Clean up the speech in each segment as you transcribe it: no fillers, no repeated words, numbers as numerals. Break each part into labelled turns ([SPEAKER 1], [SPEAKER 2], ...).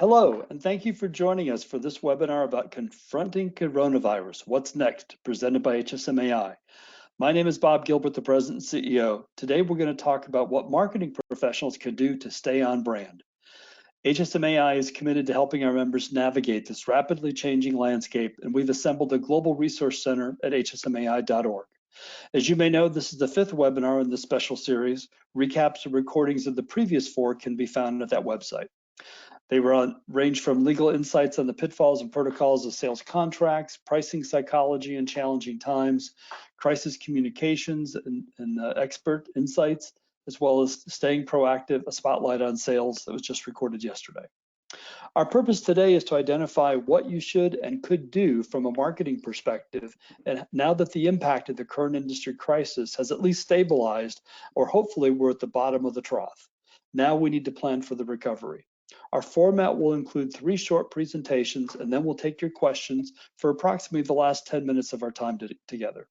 [SPEAKER 1] Hello, and thank you for joining us for this webinar about confronting coronavirus. What's next? Presented by HSMAI. My name is Bob Gilbert, the President and CEO. Today, we're going to talk about what marketing professionals can do to stay on brand. HSMAI is committed to helping our members navigate this rapidly changing landscape, and we've assembled a global resource center at hsmai.org. As you may know, this is the 5th webinar in this special series. Recaps and recordings of the previous 4 can be found at that website. They range from legal insights on the pitfalls and protocols of sales contracts, pricing psychology in challenging times, crisis communications and expert insights, as well as staying proactive, a spotlight on sales that was just recorded yesterday. Our purpose today is to identify what you should and could do from a marketing perspective, and now that the impact of the current industry crisis has at least stabilized, or hopefully we're at the bottom of the trough. Now we need to plan for the recovery. Our format will include 3 short presentations, and then we'll take your questions for approximately the last 10 minutes of our time together.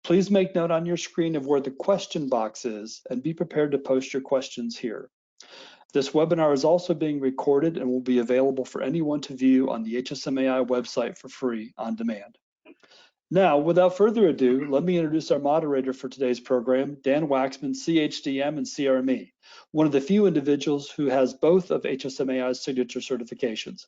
[SPEAKER 1] Please make note on your screen of where the question box is and be prepared to post your questions here. This webinar is also being recorded and will be available for anyone to view on the HSMAI website for free on demand. Now, without further ado, let me introduce our moderator for today's program, Dan Wacksman, CHDM and CRME, one of the few individuals who has both of HSMAI's signature certifications.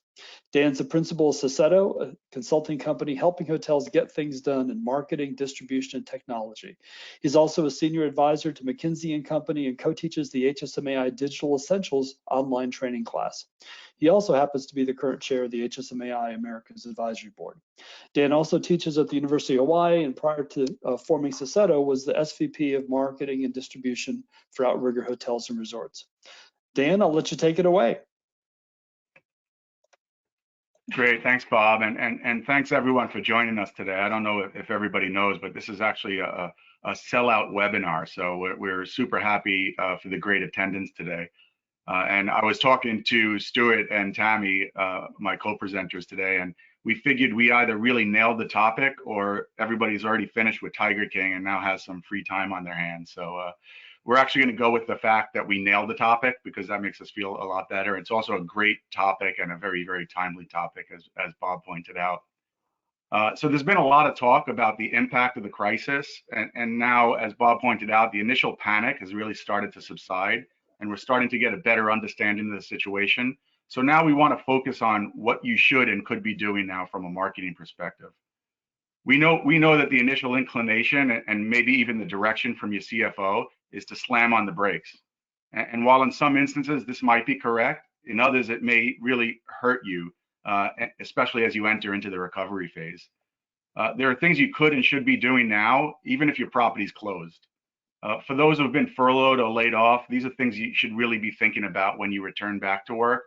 [SPEAKER 1] Dan's the principal of Sassato, a consulting company helping hotels get things done in marketing, distribution, and technology. He's also a senior advisor to McKinsey & Company and co-teaches the HSMAI Digital Essentials online training class. He also happens to be the current chair of the HSMAI Americas Advisory Board. Dan also teaches at the University of Hawaii, and prior to forming Sassato was the SVP of Marketing and Distribution for Outrigger Hotels and Resorts. Dan, I'll let you take it away.
[SPEAKER 2] Great, thanks, Bob, and thanks everyone for joining us today. I don't know if everybody knows, but this is actually a sellout webinar, so we're super happy for the great attendance today. And I was talking to Stuart and Tammie, my co-presenters today, and we figured we either really nailed the topic or everybody's already finished with Tiger King and now has some free time on their hands. So we're actually going to go with the fact that we nailed the topic because that makes us feel a lot better. It's also a great topic and a very, very timely topic, as Bob pointed out. So there's been a lot of talk about the impact of the crisis. And now, as Bob pointed out, the initial panic has really started to subside, and we're starting to get a better understanding of the situation. So now we want to focus on what you should and could be doing now from a marketing perspective. We know that the initial inclination and maybe even the direction from your CFO is to slam on the brakes. And while in some instances this might be correct, in others it may really hurt you, especially as you enter into the recovery phase. There are things you could and should be doing now, even if your property's closed. For those who have been furloughed or laid off, these are things you should really be thinking about when you return back to work.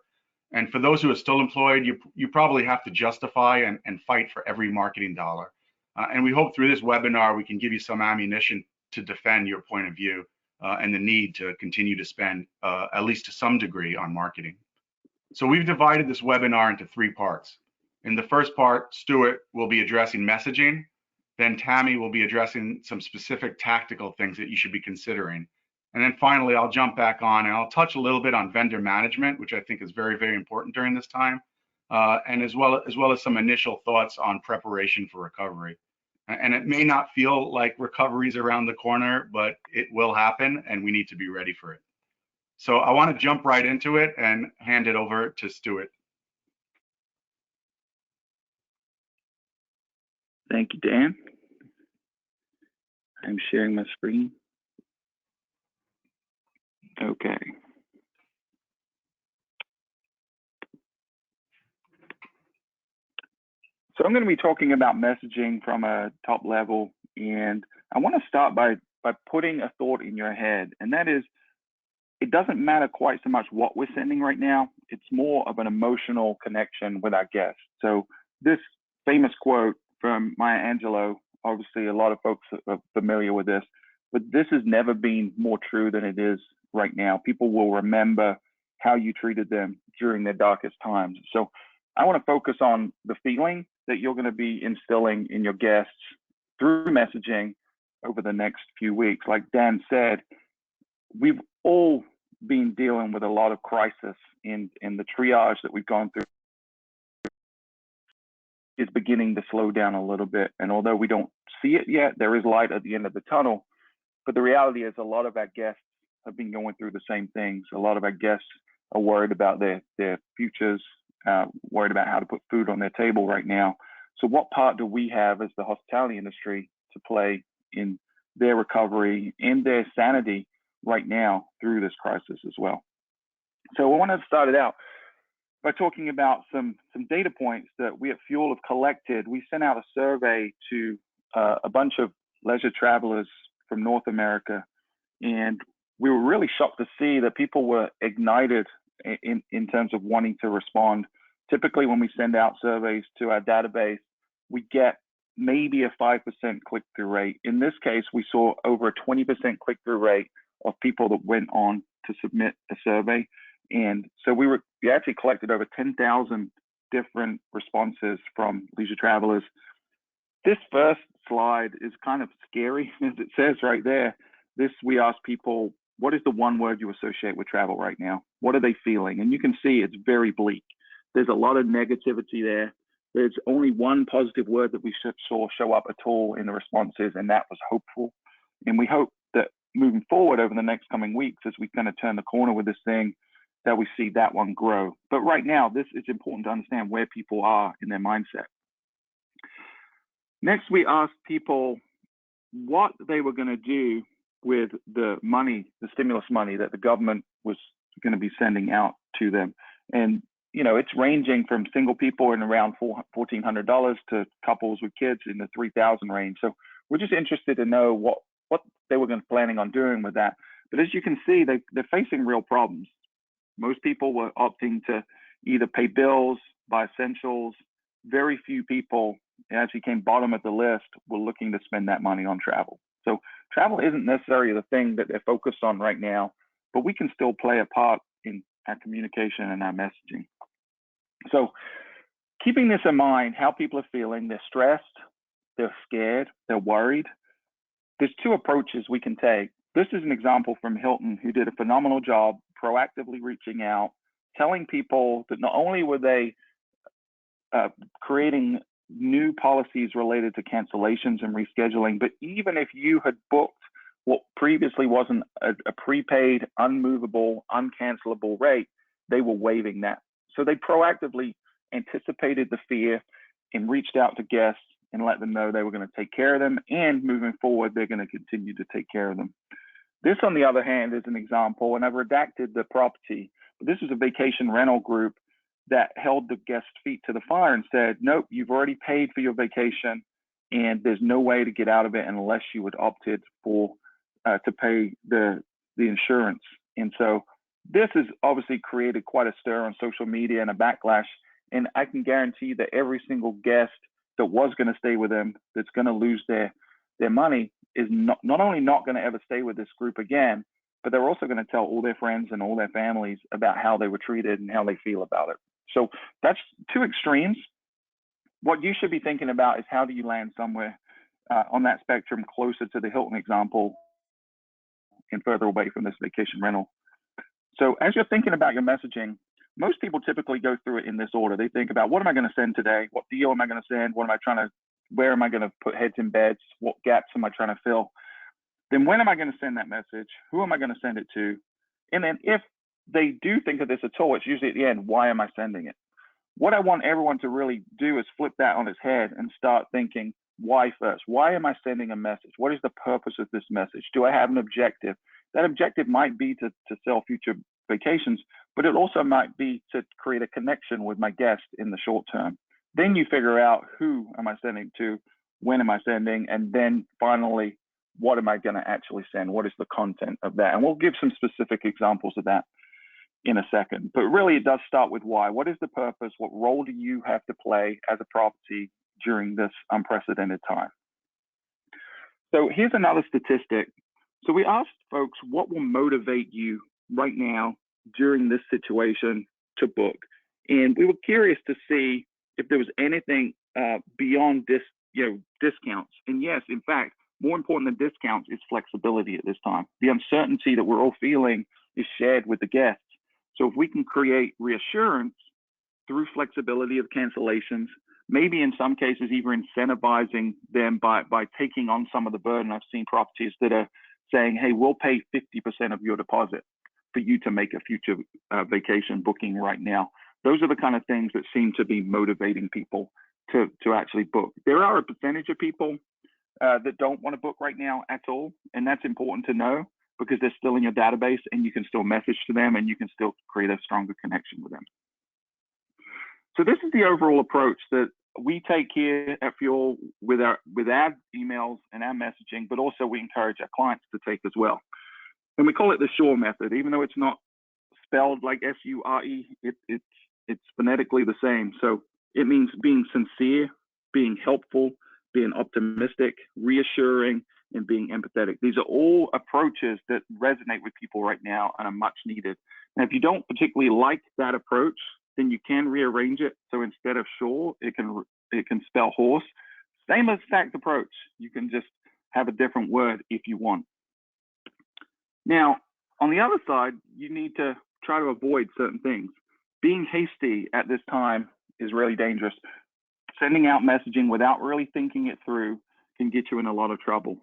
[SPEAKER 2] And for those who are still employed, you probably have to justify and fight for every marketing dollar. And we hope through this webinar, we can give you some ammunition to defend your point of view and the need to continue to spend, at least to some degree, on marketing. So we've divided this webinar into 3 parts. In the first part, Stuart will be addressing messaging. Then Tammie will be addressing some specific tactical things that you should be considering. And then finally, I'll jump back on and I'll touch a little bit on vendor management, which I think is very, very important during this time, and as well as some initial thoughts on preparation for recovery. And it may not feel like recovery is around the corner, but it will happen and we need to be ready for it. So I want to jump right into it and hand it over to Stuart.
[SPEAKER 3] Thank you, Dan. I'm sharing my screen. Okay. So I'm going to be talking about messaging from a top level, and I want to start by putting a thought in your head, and that is, it doesn't matter quite so much what we're sending right now. It's more of an emotional connection with our guests. So this famous quote from Maya Angelou, obviously a lot of folks are familiar with this, but this has never been more true than it is right now. People will remember how you treated them during their darkest times. So I want to focus on the feeling that you're going to be instilling in your guests through messaging over the next few weeks. Like Dan said, we've all been dealing with a lot of crisis in the triage that we've gone through is beginning to slow down a little bit. And although we don't see it yet, there is light at the end of the tunnel. But the reality is a lot of our guests have been going through the same things. A lot of our guests are worried about their futures, worried about how to put food on their table right now. So what part do we have as the hospitality industry to play in their recovery and their sanity right now through this crisis as well? So I wanted to start it out by talking about some data points that we at Fuel have collected. We sent out a survey to a bunch of leisure travelers from North America, and we were really shocked to see that people were ignited in terms of wanting to respond. Typically, when we send out surveys to our database, we get maybe a 5% click-through rate. In this case, we saw over a 20% click-through rate of people that went on to submit a survey. And so we actually collected over 10,000 different responses from leisure travelers. This first slide is kind of scary, as it says right there. We asked people, what is the one word you associate with travel right now? What are they feeling? And you can see it's very bleak. There's a lot of negativity there. There's only one positive word that we saw show up at all in the responses, and that was hopeful. And we hope that moving forward over the next coming weeks, as we kind of turn the corner with this thing, that we see that one grow. But right now, it's important to understand where people are in their mindset. Next, we asked people what they were going to do with the money, the stimulus money that the government was going to be sending out to them. And, you know, it's ranging from single people in around $1,400 to couples with kids in the $3,000 range. So we're just interested to know what they were planning on doing with that. But as you can see, they're facing real problems. Most people were opting to either pay bills, buy essentials. Very few people, it actually came bottom of the list, were looking to spend that money on travel. So travel isn't necessarily the thing that they're focused on right now, but we can still play a part in our communication and our messaging. So keeping this in mind, how people are feeling, they're stressed, they're scared, they're worried. There's two approaches we can take. This is an example from Hilton, who did a phenomenal job proactively reaching out, telling people that not only were they creating new policies related to cancellations and rescheduling, but even if you had booked what previously wasn't a prepaid, unmovable, uncancelable rate, they were waiving that. So they proactively anticipated the fear and reached out to guests and let them know they were going to take care of them, and moving forward, they're going to continue to take care of them. This, on the other hand, is an example, and I've redacted the property, but this is a vacation rental group that held the guests' feet to the fire and said, nope, you've already paid for your vacation, and there's no way to get out of it unless you had opted for to pay the insurance. And so this has obviously created quite a stir on social media and a backlash. And I can guarantee that every single guest that was going to stay with them, that's going to lose their money, is not only not going to ever stay with this group again, but they're also going to tell all their friends and all their families about how they were treated and how they feel about it. So that's two extremes. What you should be thinking about is how do you land somewhere on that spectrum closer to the Hilton example and further away from this vacation rental. So as you're thinking about your messaging, most people typically go through it in this order. They think about, what am I going to send today? What deal am I going to send? Where am I going to put heads in beds? What gaps am I trying to fill? Then when am I going to send that message? Who am I going to send it to? And then if they do think of this at all, it's usually at the end, why am I sending it? What I want everyone to really do is flip that on its head and start thinking, why first? Why am I sending a message? What is the purpose of this message? Do I have an objective? That objective might be to sell future vacations, but it also might be to create a connection with my guest in the short term. Then you figure out, who am I sending to? When am I sending? And then finally, what am I going to actually send? What is the content of that? And we'll give some specific examples of that in a second. But really, it does start with why. What is the purpose? What role do you have to play as a property during this unprecedented time? So here's another statistic. So we asked folks, what will motivate you right now during this situation to book? And we were curious to see if there was anything beyond this, discounts. And yes, in fact, more important than discounts is flexibility at this time. The uncertainty that we're all feeling is shared with the guests. So if we can create reassurance through flexibility of cancellations, maybe in some cases even incentivizing them by taking on some of the burden. I've seen properties that are saying, hey, we'll pay 50% of your deposit for you to make a future vacation booking right now. Those are the kind of things that seem to be motivating people to actually book. There are a percentage of people that don't want to book right now at all, and that's important to know because they're still in your database and you can still message to them and you can still create a stronger connection with them. So this is the overall approach that we take here at Fuel with our emails and our messaging, but also we encourage our clients to take as well. And we call it the SURE method, even though it's not spelled like S-U-R-E, it's phonetically the same. So it means being sincere, being helpful, being optimistic, reassuring, and being empathetic. These are all approaches that resonate with people right now and are much needed. Now, if you don't particularly like that approach, then you can rearrange it. So instead of sure, it can spell horse. Same exact approach. You can just have a different word if you want. Now, on the other side, you need to try to avoid certain things. Being hasty at this time is really dangerous. Sending out messaging without really thinking it through can get you in a lot of trouble.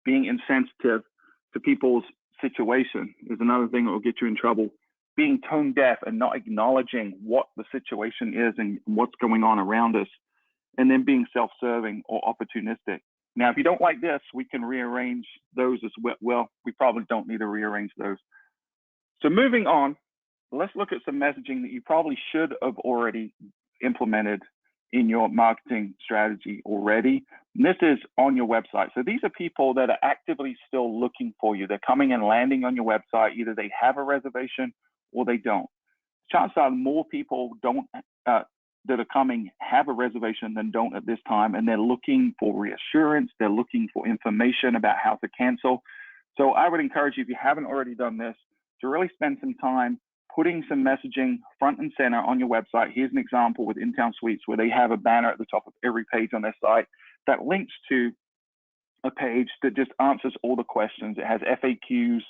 [SPEAKER 3] Being insensitive to people's situation is another thing that will get you in trouble. Being tone deaf and not acknowledging what the situation is and what's going on around us, and then being self-serving or opportunistic. Now, if you don't like this, we can rearrange those as well. Well, we probably don't need to rearrange those. So moving on, let's look at some messaging that you probably should have already implemented in your marketing strategy already. And this is on your website. So these are people that are actively still looking for you. They're coming and landing on your website. Either they have a reservation or they don't. Chances are more people don't that are coming have a reservation than don't at this time, and they're looking for reassurance. They're looking for information about how to cancel. So I would encourage you, if you haven't already done this, to really spend some time putting some messaging front and center on your website. Here's an example with In Town Suites where they have a banner at the top of every page on their site that links to a page that just answers all the questions. It has FAQs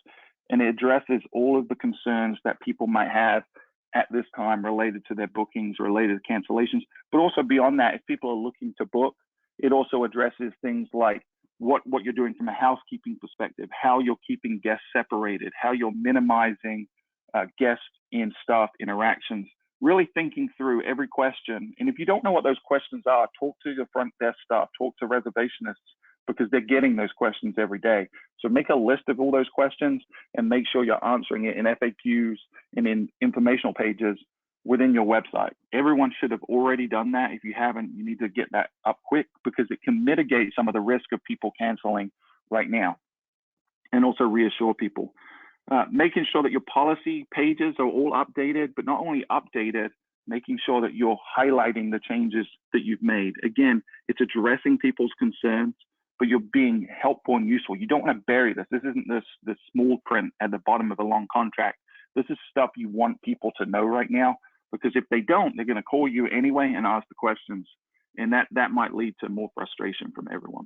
[SPEAKER 3] and it addresses all of the concerns that people might have at this time related to their bookings, related to cancellations. But also beyond that, if people are looking to book, it also addresses things like what you're doing from a housekeeping perspective, how you're keeping guests separated, how you're minimizing guest and staff interactions, really thinking through every question. And if you don't know what those questions are, talk to your front desk staff, talk to reservationists, because they're getting those questions every day. So make a list of all those questions and make sure you're answering it in FAQs and in informational pages within your website. Everyone should have already done that. If you haven't, you need to get that up quick because it can mitigate some of the risk of people canceling right now and also reassure people. Making sure that your policy pages are all updated, but not only updated, making sure that you're highlighting the changes that you've made. Again, it's addressing people's concerns, but you're being helpful and useful. You don't want to bury this. This isn't this small print at the bottom of a long contract. This is stuff you want people to know right now, because if they don't, they're going to call you anyway and ask the questions. And that might lead to more frustration from everyone.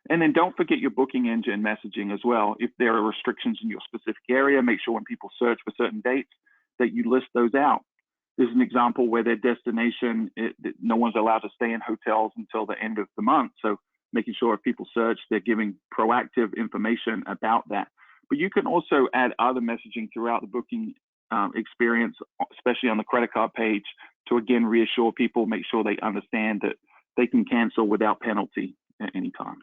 [SPEAKER 3] And then don't forget your booking engine messaging as well. If there are restrictions in your specific area, make sure when people search for certain dates that you list those out. There's an example where their destination, no one's allowed to stay in hotels until the end of the month. So making sure if people search, they're giving proactive information about that. But you can also add other messaging throughout the booking experience, especially on the credit card page, to again reassure people, make sure they understand that they can cancel without penalty at any time.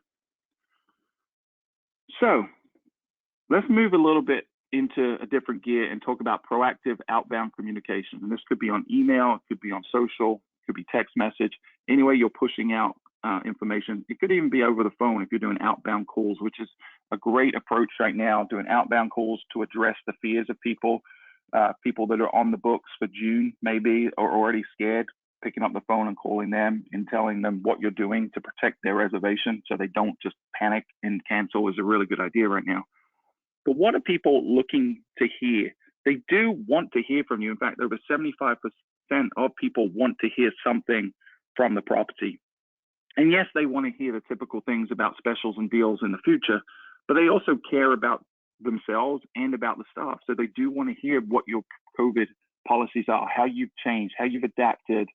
[SPEAKER 3] So let's move a little bit into a different gear and talk about proactive outbound communication. And this could be on email, it could be on social, it could be text message, any way you're pushing out information. It could even be over the phone if you're doing outbound calls, which is a great approach right now, doing outbound calls to address the fears of people. People that are on the books for June maybe are already scared, picking up the phone and calling them and telling them what you're doing to protect their reservation so they don't just panic and cancel is a really good idea right now. But what are people looking to hear? They do want to hear from you. In fact, over 75% of people want to hear something from the property. And yes, they want to hear the typical things about specials and deals in the future, but they also care about themselves and about the staff. So they do want to hear what your COVID policies are, how you've changed, how you've adapted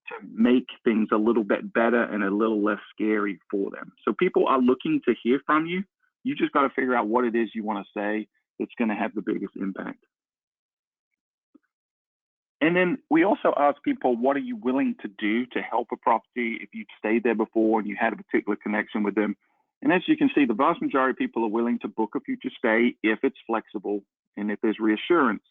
[SPEAKER 3] to make things a little bit better and a little less scary for them. So people are looking to hear from you. You just got to figure out what it is you want to say that's going to have the biggest impact. And then we also ask people, what are you willing to do to help a property if you've stayed there before and you had a particular connection with them? And as you can see, the vast majority of people are willing to book a future stay if it's flexible and if there's reassurance.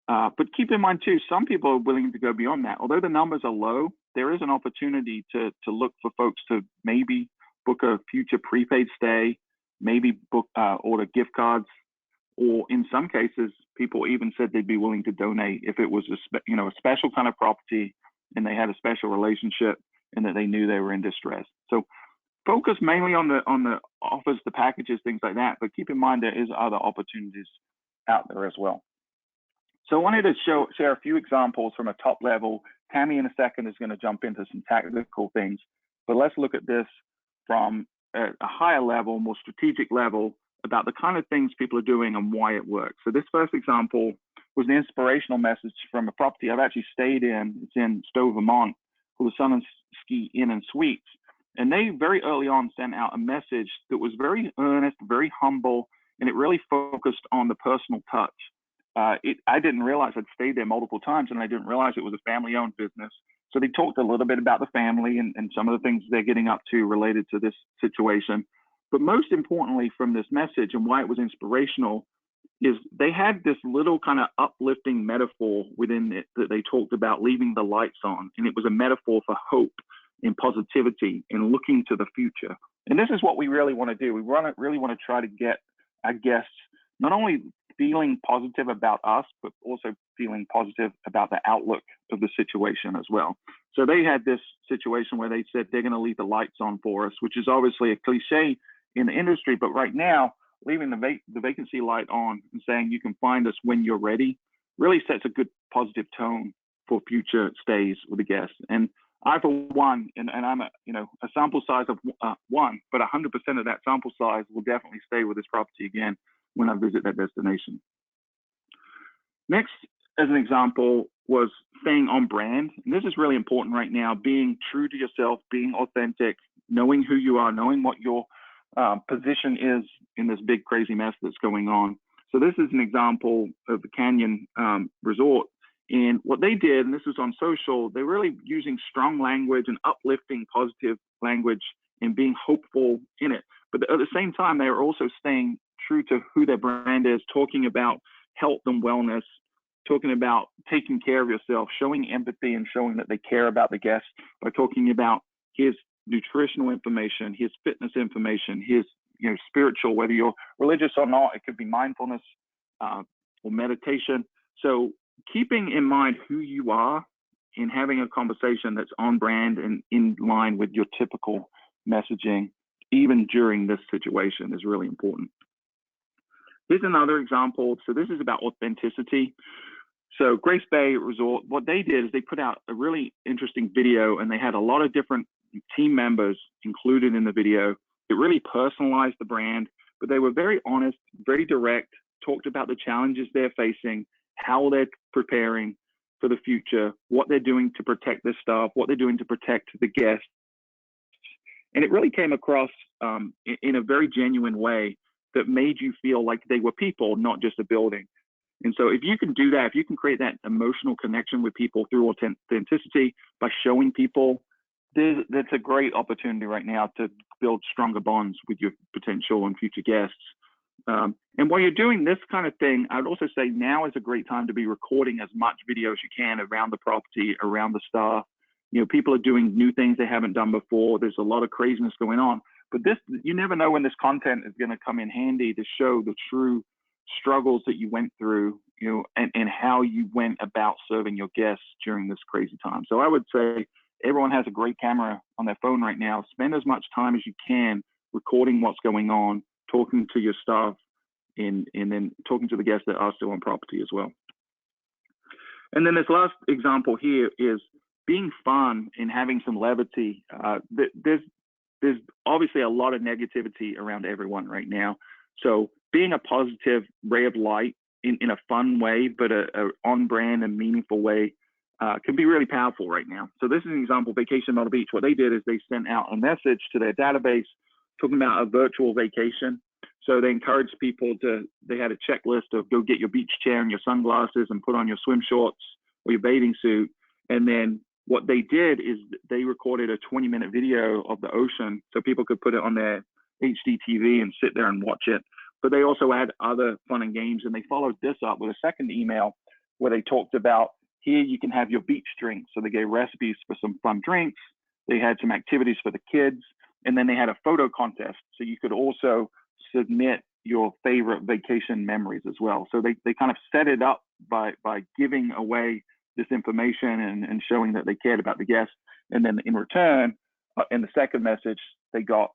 [SPEAKER 3] But keep in mind too, some people are willing to go beyond that. Although the numbers are low, there is an opportunity to look for folks to maybe book a future prepaid stay, maybe book order gift cards, or in some cases, people even said they'd be willing to donate if it was a special kind of property and they had a special relationship and that they knew they were in distress. So focus mainly on the offers, the packages, things like that. But keep in mind there is other opportunities out there as well. So I wanted to share a few examples from a top level. Tammie in a second is going to jump into some tactical things, but let's look at this from a higher level, more strategic level, about the kind of things people are doing and why it works. So this first example was an inspirational message from a property I've actually stayed in. It's in Stowe, Vermont, called the Sun and Ski Inn and Suites. And they very early on sent out a message that was very earnest, very humble, and it really focused on the personal touch. I didn't realize I'd stayed there multiple times, and I didn't realize it was a family-owned business. So they talked a little bit about the family and some of the things they're getting up to related to this situation. But most importantly from this message and why it was inspirational is they had this little kind of uplifting metaphor within it that they talked about leaving the lights on. And it was a metaphor for hope and positivity and looking to the future. And this is what we really want to do. We really want to try to get our guests not only feeling positive about us, but also feeling positive about the outlook of the situation as well. So they had this situation where they said they're going to leave the lights on for us, which is obviously a cliche in the industry, but right now, leaving the vacancy light on and saying you can find us when you're ready really sets a good positive tone for future stays with the guests. And I, for one, and I'm a sample size of one, but 100% of that sample size will definitely stay with this property again when I visit that destination. Next, as an example, was staying on brand. And this is really important right now, being true to yourself, being authentic, knowing who you are, knowing what your position is in this big crazy mess that's going on. So this is an example of the Canyon Resort. And what they did, and this was on social, they're really using strong language and uplifting positive language and being hopeful in it. But at the same time, they are also staying true to who their brand is, talking about health and wellness, talking about taking care of yourself, showing empathy and showing that they care about the guests by talking about his nutritional information, his fitness information, his spiritual, whether you're religious or not, it could be mindfulness or meditation. So keeping in mind who you are and having a conversation that's on brand and in line with your typical messaging, even during this situation, is really important. Here's another example. So this is about authenticity. So Grace Bay Resort, what they did is they put out a really interesting video, and they had a lot of different team members included in the video. It really personalized the brand, but they were very honest, very direct, talked about the challenges they're facing, how they're preparing for the future, what they're doing to protect their staff, what they're doing to protect the guests. And it really came across in a very genuine way that made you feel like they were people, not just a building. And so if you can do that, if you can create that emotional connection with people through authenticity by showing people, that's a great opportunity right now to build stronger bonds with your potential and future guests. And while you're doing this kind of thing, I'd also say now is a great time to be recording as much video as you can around the property, around the staff. People are doing new things they haven't done before. There's a lot of craziness going on. But you never know when this content is going to come in handy to show the true struggles that you went through, and how you went about serving your guests during this crazy time. So I would say everyone has a great camera on their phone right now. Spend as much time as you can recording what's going on, talking to your staff, and then talking to the guests that are still on property as well. And then this last example here is being fun and having some levity. There's obviously a lot of negativity around everyone right now. So being a positive ray of light in a fun way, but a on-brand and meaningful way can be really powerful right now. So this is an example, Vacation Myrtle Beach. What they did is they sent out a message to their database talking about a virtual vacation. So they encouraged people they had a checklist of go get your beach chair and your sunglasses and put on your swim shorts or your bathing suit. And then what they did is they recorded a 20-minute video of the ocean so people could put it on their HD TV and sit there and watch it. But they also had other fun and games, and they followed this up with a second email where they talked about, here you can have your beach drinks. So they gave recipes for some fun drinks. They had some activities for the kids, and then they had a photo contest. So you could also submit your favorite vacation memories as well. So they kind of set it up by giving away this information and showing that they cared about the guests. And then in return, in the second message, they got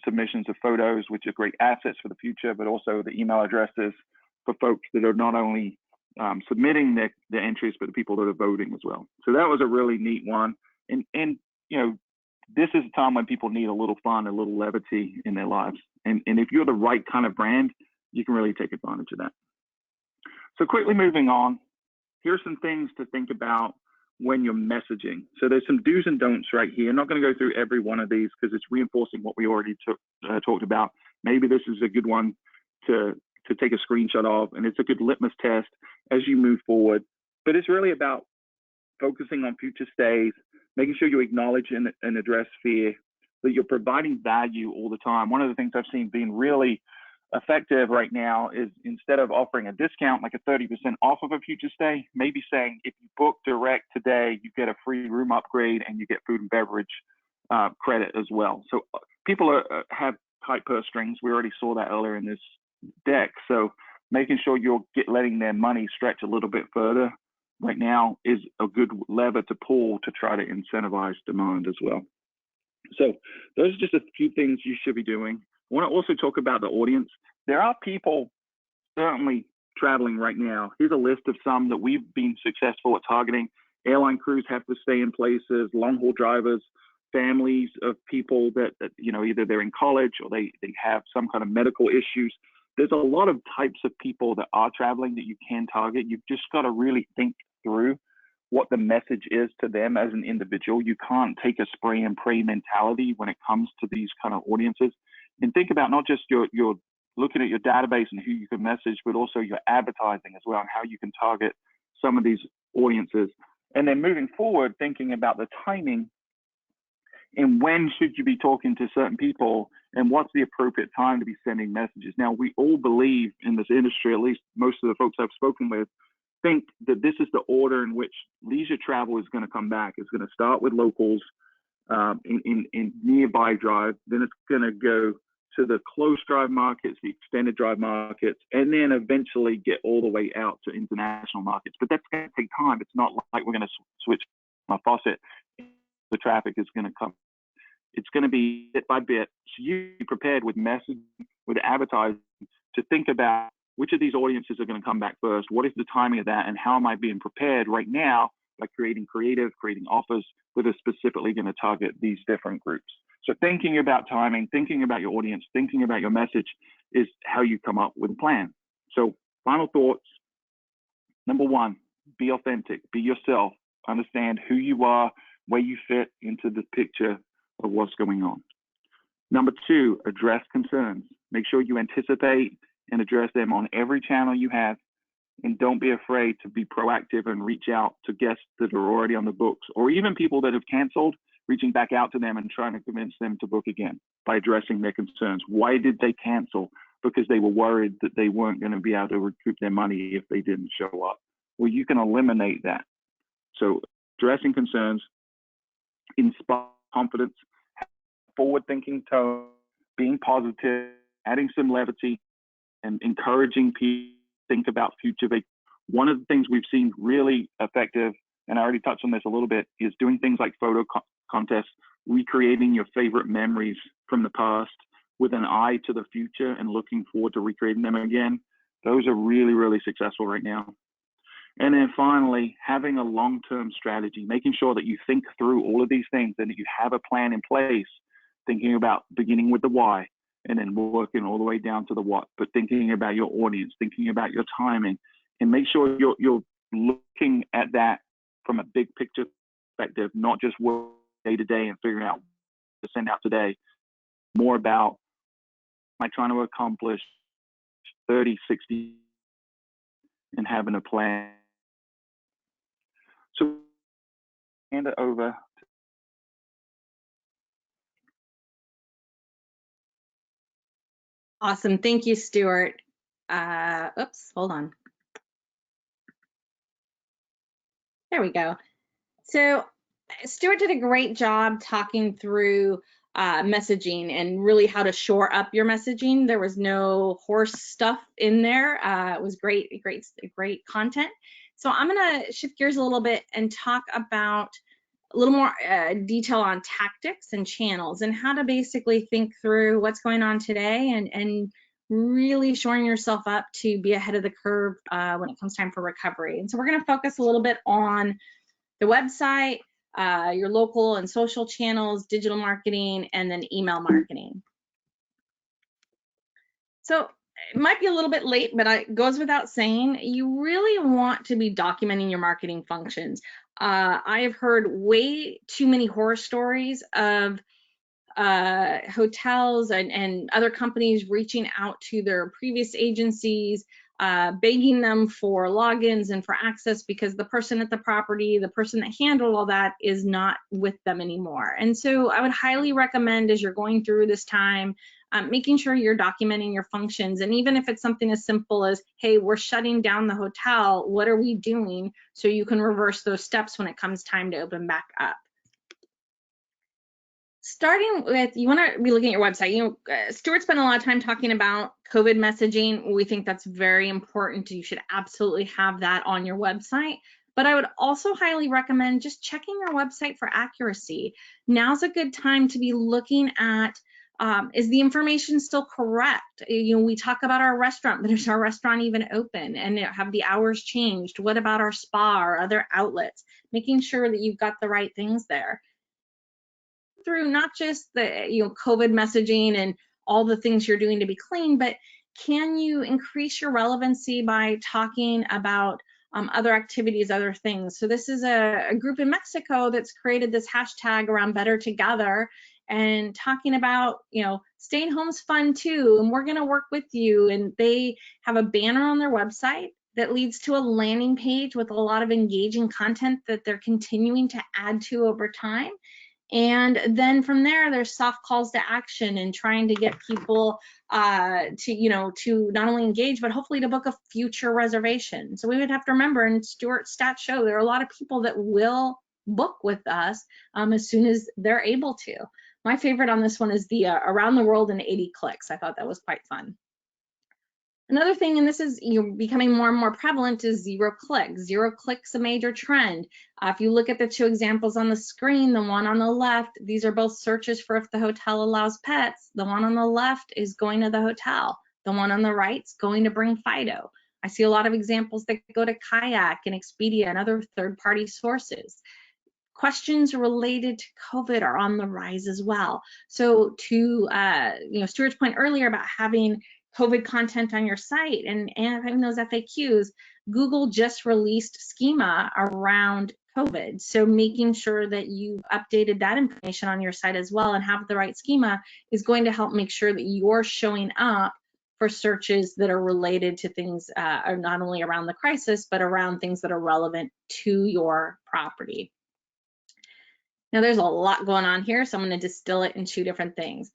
[SPEAKER 3] submissions of photos, which are great assets for the future, but also the email addresses for folks that are not only submitting their entries, but the people that are voting as well. So that was a really neat one. And you know, this is a time when people need a little fun, a little levity in their lives. And if you're the right kind of brand, you can really take advantage of that. So quickly moving on, here's some things to think about when you're messaging. So there's some do's and don'ts right here. I'm not going to go through every one of these because it's reinforcing what we already talked about. Maybe this is a good one to take a screenshot of, and it's a good litmus test as you move forward. But it's really about focusing on future stays, making sure you acknowledge and address fear, that you're providing value all the time. One of the things I've seen being really effective right now is instead of offering a discount, like a 30% off of a future stay, maybe saying if you book direct today, you get a free room upgrade and you get food and beverage credit as well. So people have tight purse strings. We already saw that earlier in this deck. So making sure you're letting their money stretch a little bit further right now is a good lever to pull to try to incentivize demand as well. So those are just a few things you should be doing. I want to also talk about the audience. There are people certainly traveling right now. Here's a list of some that we've been successful at targeting. Airline crews have to stay in places, long haul drivers, families of people that you know, either they're in college or they have some kind of medical issues. There's a lot of types of people that are traveling that you can target. You've just got to really think through what the message is to them as an individual. You can't take a spray and pray mentality when it comes to these kind of audiences. And think about not just your looking at your database and who you can message, but also your advertising as well, and how you can target some of these audiences. And then moving forward, thinking about the timing and when should you be talking to certain people and what's the appropriate time to be sending messages. Now, we all believe in this industry, at least most of the folks I've spoken with, think that this is the order in which leisure travel is going to come back. It's going to start with locals in nearby drive, then it's going to go to the close drive markets, the extended drive markets, and then eventually get all the way out to international markets. But that's going to take time. It's not like we're going to switch a faucet. The traffic is going to come. It's going to be bit by bit. So you be prepared with messaging, with advertising, to think about which of these audiences are going to come back first. What is the timing of that, and how am I being prepared right now by creating offers that are specifically going to target these different groups. So thinking about timing, thinking about your audience, thinking about your message is how you come up with a plan. So final thoughts. Number one, be authentic, be yourself, understand who you are, where you fit into the picture of what's going on. Number two, address concerns. Make sure you anticipate and address them on every channel you have. And don't be afraid to be proactive and reach out to guests that are already on the books, or even people that have canceled, reaching back out to them and trying to convince them to book again by addressing their concerns. Why did they cancel? Because they were worried that they weren't going to be able to recoup their money if they didn't show up. Well, you can eliminate that. So addressing concerns, inspire confidence, forward-thinking tone, being positive, adding some levity, and encouraging people to think about future vacations. One of the things we've seen really effective, and I already touched on this a little bit, is doing things like photo contests, recreating your favorite memories from the past with an eye to the future and looking forward to recreating them again. Those are really, really successful right now. And then finally, having a long-term strategy, making sure that you think through all of these things and that you have a plan in place, thinking about beginning with the why. and then working all the way down to the what, but thinking about your audience, thinking about your timing, and make sure you're looking at that from a big picture perspective, not just work day to day and figuring out what to send out today. More about, am I trying to accomplish 30, 60, and having a plan. So hand it over.
[SPEAKER 4] Awesome. Thank you, Stuart. Oops, hold on. There we go. So Stuart did a great job talking through messaging and really how to shore up your messaging. There was no horse stuff in there. It was great content. So I'm going to shift gears a little bit and talk about a little more detail on tactics and channels and how to basically think through what's going on today and really shoring yourself up to be ahead of the curve when it comes time for recovery. And so we're going to focus a little bit on the website, your local and social channels, digital marketing, and then email marketing. So it might be a little bit late, but it goes without saying, you really want to be documenting your marketing functions. I have heard way too many horror stories of hotels and other companies reaching out to their previous agencies, begging them for logins and for access because the person at the property, the person that handled all that, is not with them anymore. And so I would highly recommend, as you're going through this time, making sure you're documenting your functions. And even if it's something as simple as, hey, we're shutting down the hotel, what are we doing? So you can reverse those steps when it comes time to open back up. Starting with, you want to be looking at your website. Stuart spent a lot of time talking about COVID messaging. We think that's very important. You should absolutely have that on your website. But I would also highly recommend just checking your website for accuracy. Now's a good time to be looking at, is the information still correct? We talk about our restaurant, but is our restaurant even open? And have the hours changed? What about our spa or other outlets? Making sure that you've got the right things there. Through not just the COVID messaging and all the things you're doing to be clean, but can you increase your relevancy by talking about other activities, other things? So this is a group in Mexico that's created this hashtag around Better Together and talking about, staying home's fun too, and we're going to work with you. And they have a banner on their website that leads to a landing page with a lot of engaging content that they're continuing to add to over time. And then from there, there's soft calls to action and trying to get people to not only engage, but hopefully to book a future reservation. So we would have to remember, and Stuart's stats show there are a lot of people that will book with us as soon as they're able to. My favorite on this one is the around the world in 80 clicks. I thought that was quite fun. Another thing, and this is becoming more and more prevalent, is zero clicks. Zero clicks a major trend. If you look at the two examples on the screen, the one on the left, these are both searches for if the hotel allows pets. The one on the left is going to the hotel. The one on the right is going to bring Fido. I see a lot of examples that go to Kayak and Expedia and other third-party sources. Questions related to COVID are on the rise as well. So to Stuart's point earlier about having COVID content on your site and having those FAQs, Google just released schema around COVID. So making sure that you've updated that information on your site as well and have the right schema is going to help make sure that you're showing up for searches that are related to things are not only around the crisis, but around things that are relevant to your property. Now there's a lot going on here, so I'm going to distill it in two different things.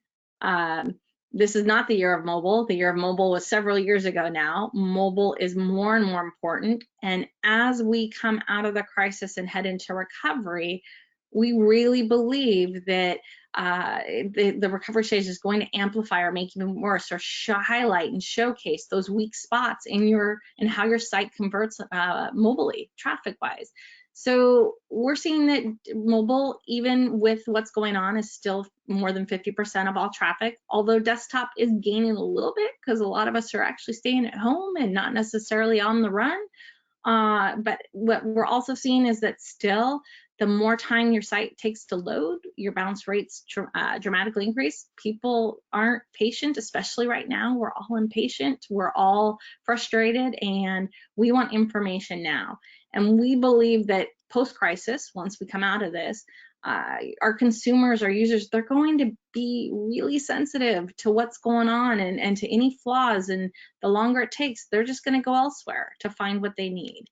[SPEAKER 4] This is not the year of mobile. The year of mobile was several years ago now. Mobile is more and more important. And as we come out of the crisis and head into recovery, we really believe that the recovery stage is going to amplify or make even worse or highlight and showcase those weak spots in how your site converts mobilely, traffic-wise. So we're seeing that mobile, even with what's going on, is still more than 50% of all traffic, although desktop is gaining a little bit because a lot of us are actually staying at home and not necessarily on the run. But what we're also seeing is that still the more time your site takes to load, your bounce rates dramatically increase. People aren't patient, especially right now. We're all impatient, we're all frustrated, and we want information now. And we believe that post-crisis, once we come out of this, our consumers, our users, they're going to be really sensitive to what's going on and to any flaws. And the longer it takes, they're just going to go elsewhere to find what they need.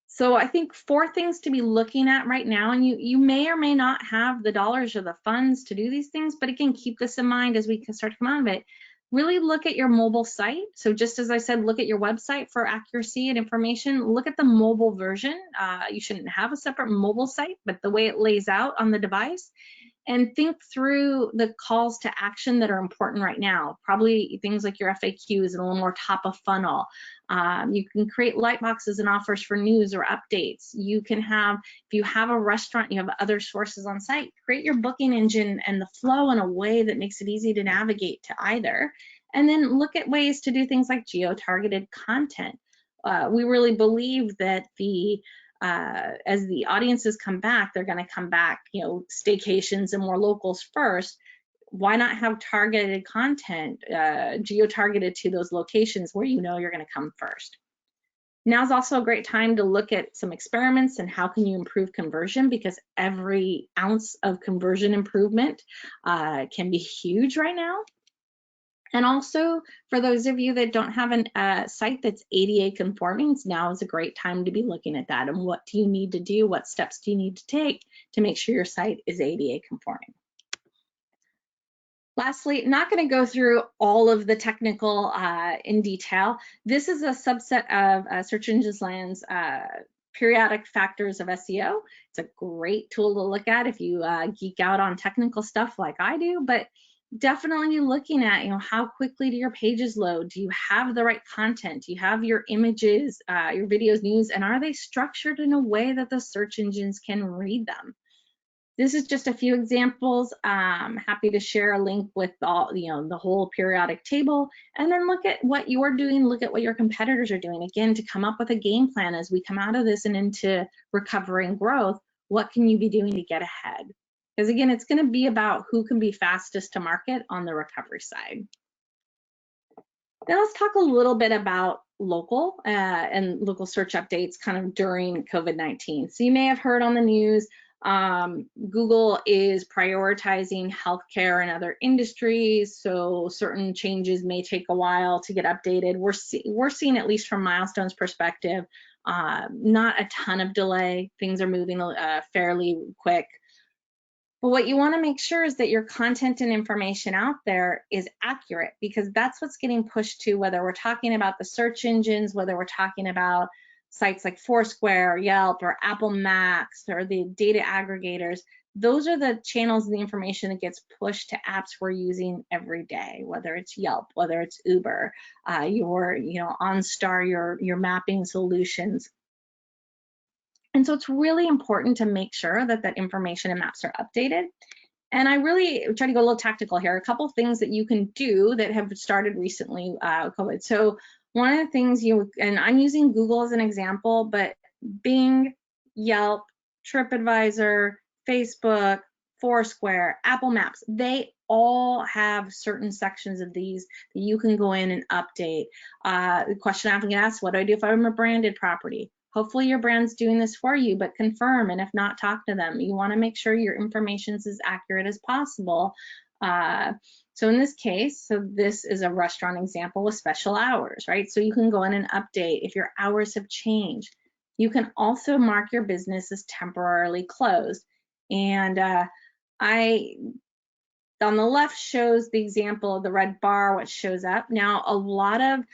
[SPEAKER 4] So I think 4 things to be looking at right now, and you may or may not have the dollars or the funds to do these things, but again, keep this in mind as we can start to come out of it. Really look at your mobile site. So just as I said, look at your website for accuracy and information. Look at the mobile version. You shouldn't have a separate mobile site, but the way it lays out on the device. And think through the calls to action that are important right now. Probably things like your FAQs and a little more top of funnel. You can create light boxes and offers for news or updates. You can have, if you have a restaurant, you have other sources on site, create your booking engine and the flow in a way that makes it easy to navigate to either. And then look at ways to do things like geo-targeted content. We really believe that as the audiences come back, they're going to come back, staycations and more locals first. Why not have targeted content, geo-targeted to those locations where you're going to come first? Now's also a great time to look at some experiments and how can you improve conversion, because every ounce of conversion improvement can be huge right now. And also, for those of you that don't have a site that's ADA conforming, now is a great time to be looking at that. And what do you need to do? What steps do you need to take to make sure your site is ADA conforming? Lastly, not going to go through all of the technical in detail. This is a subset of Search Engine Land's periodic factors of SEO. It's a great tool to look at if you geek out on technical stuff like I do, but definitely looking at, how quickly do your pages load? Do you have the right content? Do you have your images, your videos, news, and are they structured in a way that the search engines can read them? This is just a few examples. I'm happy to share a link with all, the whole periodic table, and then look at what you're doing, look at what your competitors are doing. Again, to come up with a game plan as we come out of this and into recovery and growth, what can you be doing to get ahead? Because again, it's going to be about who can be fastest to market on the recovery side. Now let's talk a little bit about local and local search updates kind of during COVID-19. So you may have heard on the news, Google is prioritizing healthcare and other industries, so certain changes may take a while to get updated. We're seeing, at least from Milestone's perspective, not a ton of delay. Things are moving fairly quick. But what you want to make sure is that your content and information out there is accurate, because that's what's getting pushed to, whether we're talking about the search engines, whether we're talking about sites like Foursquare or Yelp or Apple Maps or the data aggregators. Those are the channels and the information that gets pushed to apps we're using every day, whether it's Yelp, whether it's Uber, your OnStar, your mapping solutions. And so it's really important to make sure that that information and maps are updated. And I really try to go a little tactical here. A couple things that you can do that have started recently, COVID. So one of the things and I'm using Google as an example, but Bing, Yelp, TripAdvisor, Facebook, Foursquare, Apple Maps, they all have certain sections of these that you can go in and update. The question I often get asked, what do I do if I'm a branded property? Hopefully your brand's doing this for you, but confirm, and if not, talk to them. You want to make sure your information is as accurate as possible. So in this case, this is a restaurant example with special hours, right? So you can go in and update if your hours have changed. You can also mark your business as temporarily closed. And on the left shows the example of the red bar, what shows up. Now, a lot of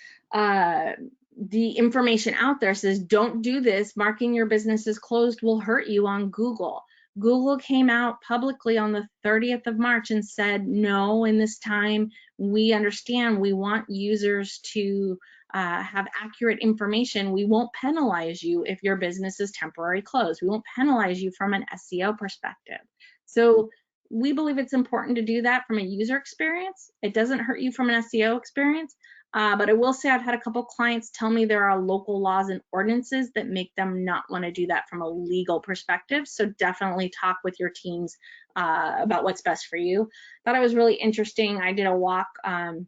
[SPEAKER 4] the information out there says, don't do this. Marking your business as closed will hurt you on Google. Google came out publicly on the 30th of March and said, no, in this time, we understand we want users to have accurate information. We won't penalize you if your business is temporarily closed. We won't penalize you from an SEO perspective. So we believe it's important to do that from a user experience. It doesn't hurt you from an SEO experience, But I will say I've had a couple clients tell me there are local laws and ordinances that make them not want to do that from a legal perspective. So definitely talk with your teams about what's best for you. Thought it was really interesting. I did a walk on